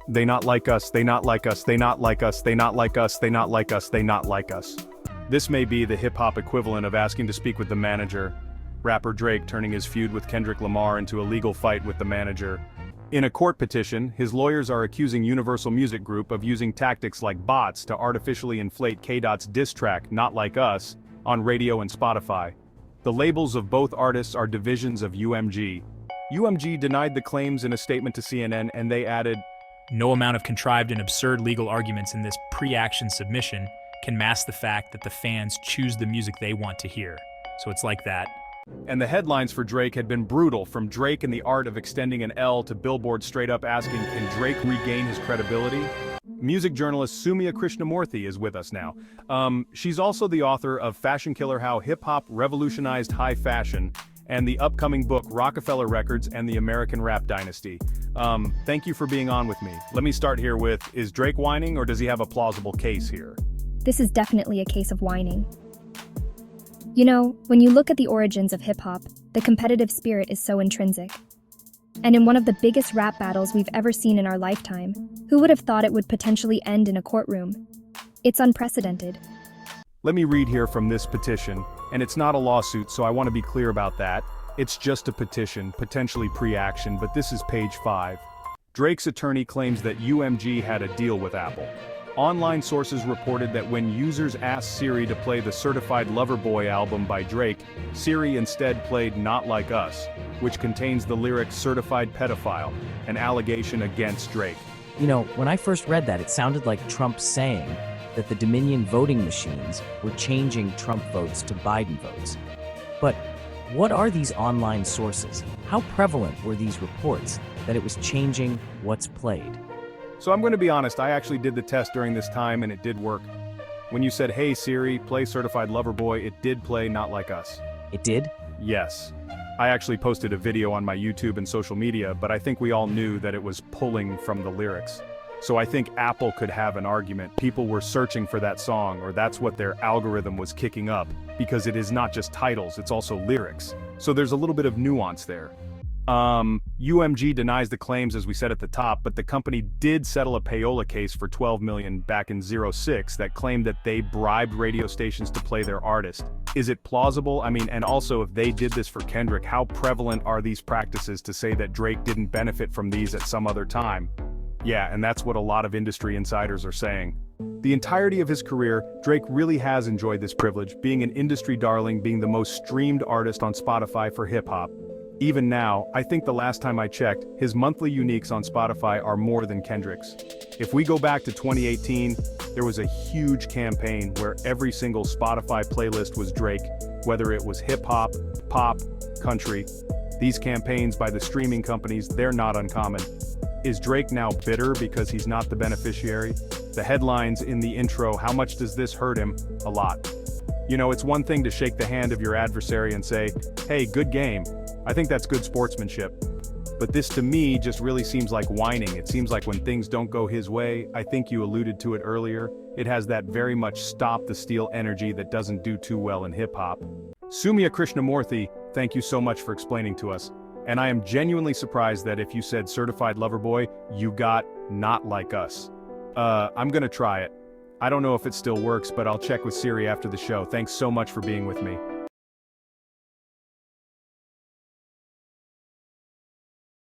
They not like us, they not like us, they not like us, they not like us, they not like us, they not like us. This may be the hip-hop equivalent of asking to speak with the manager. Rapper Drake turning his feud with Kendrick Lamar into a legal fight with the manager. In a court petition, his lawyers are accusing Universal Music Group of using tactics like bots to artificially inflate K-Dot's diss track Not Like Us on radio and Spotify. The labels of both artists are divisions of UMG. UMG denied the claims in a statement to CNN, and they added, "No amount of contrived and absurd legal arguments in this pre-action submission can mask the fact that the fans choose the music they want to hear. So it's like that." And the headlines for Drake had been brutal, from Drake and the art of extending an L to Billboard straight up asking, can Drake regain his credibility? Music journalist Sumia Krishnamoorthy is with us now. She's also the author of Fashion Killer: How Hip-Hop Revolutionized High Fashion, and the upcoming book Rockefeller Records and the American Rap Dynasty. Thank you for being on with me. Let me start here with, is Drake whining, or does he have a plausible case here? This is definitely a case of whining. You know, when you look at the origins of hip-hop, the competitive spirit is so intrinsic. And in one of the biggest rap battles we've ever seen in our lifetime, who would have thought it would potentially end in a courtroom? It's unprecedented. Let me read here from this petition, and it's not a lawsuit, so I want to be clear about that. It's just a petition, potentially pre-action, but this is page 5. Drake's attorney claims that UMG had a deal with Apple. Online sources reported that when users asked Siri to play the Certified Lover Boy album by Drake, Siri instead played Not Like Us, which contains the lyric Certified Pedophile, an allegation against Drake. You know, when I first read that, it sounded like Trump saying that the Dominion voting machines were changing Trump votes to Biden votes. But what are these online sources? How prevalent were these reports that it was changing what's played? So I'm going to be honest, I actually did the test during this time and it did work. When you said, hey Siri, play Certified Lover Boy, it did play Not Like Us. It did? Yes. I actually posted a video on my YouTube and social media, but I think we all knew that it was pulling from the lyrics. So I think Apple could have an argument. People were searching for that song, or that's what their algorithm was kicking up, because it is not just titles, it's also lyrics. So there's a little bit of nuance there. UMG denies the claims, as we said at the top, but the company did settle a payola case for $12 million back in '06 that claimed that they bribed radio stations to play their artist. Is it plausible? I mean, and also if they did this for Kendrick, how prevalent are these practices to say that Drake didn't benefit from these at some other time? Yeah, and that's what a lot of industry insiders are saying. The entirety of his career, Drake really has enjoyed this privilege, being an industry darling, being the most streamed artist on Spotify for hip-hop. Even now, I think the last time I checked, his monthly uniques on Spotify are more than Kendrick's. If we go back to 2018, there was a huge campaign where every single Spotify playlist was Drake, whether it was hip-hop, pop, country. These campaigns by the streaming companies, they're not uncommon. Is Drake now bitter because he's not the beneficiary? The headlines in the intro, how much does this hurt him? A lot. You know, it's one thing to shake the hand of your adversary and say, hey, good game. I think that's good sportsmanship. But this to me just really seems like whining. It seems like when things don't go his way, I think you alluded to it earlier, it has that very much stop the steal energy that doesn't do too well in hip-hop. Sumia Krishnamoorthy, thank you so much for explaining to us. And I am genuinely surprised that if you said Certified Lover Boy, you got Not Like Us. I'm gonna try it. I don't know if it still works, but I'll check with Siri after the show. Thanks so much for being with me.